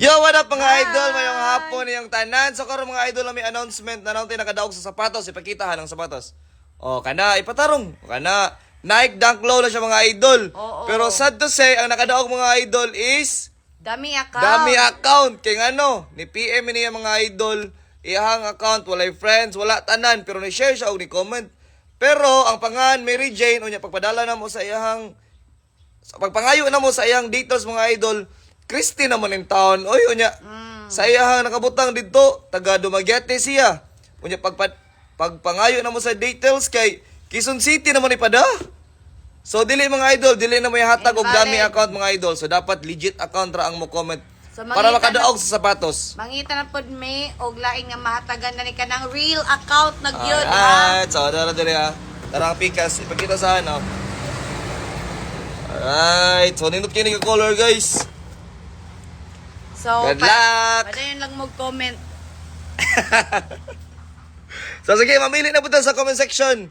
Yo, what up mga Hi! idol? Mayong hapon niyong tanan. So karon mga idol, may announcement na natin nakadaog sa sapatos. Ipakitahan ang sapatos. O, kana, ipatarong. O, kana, Nike Dunk Low na siya mga idol. Oo. Pero sad to say, ang nakadaog mga idol is Dami account. dami account. Kaya ano, ni PM niya mga idol, iyahang account, walay friends, wala tanan. Pero ni-share siya o ni-comment. Pero ang pangan, Mary Jane, unya pagpadala na mo sa iyahang, pagpangayo na mo sa iyang details mga idol, Christy naman yung taon. Oy, unya, sa iyahang nakabutang dito, taga Dumaguete siya. Unya, pagpangayo na mo sa details kay Quezon City naman ipada. So, dili mga idol, dili na mo yung hatag og dami Invalid. account mga idol. So, dapat legit account ra ang mo comment. So, Para mangita makadaog sa sapatos. Mangita na pod me og laing nga mahatagan na ni kanang real account na gyud ha. Alright, so dara ha. Tara ang pikas, ipakita sa ano. Alright, so nindot kayo ka color guys. So, Good luck! Padayon lang mo comment. So sige, mamili na po tayo sa comment section.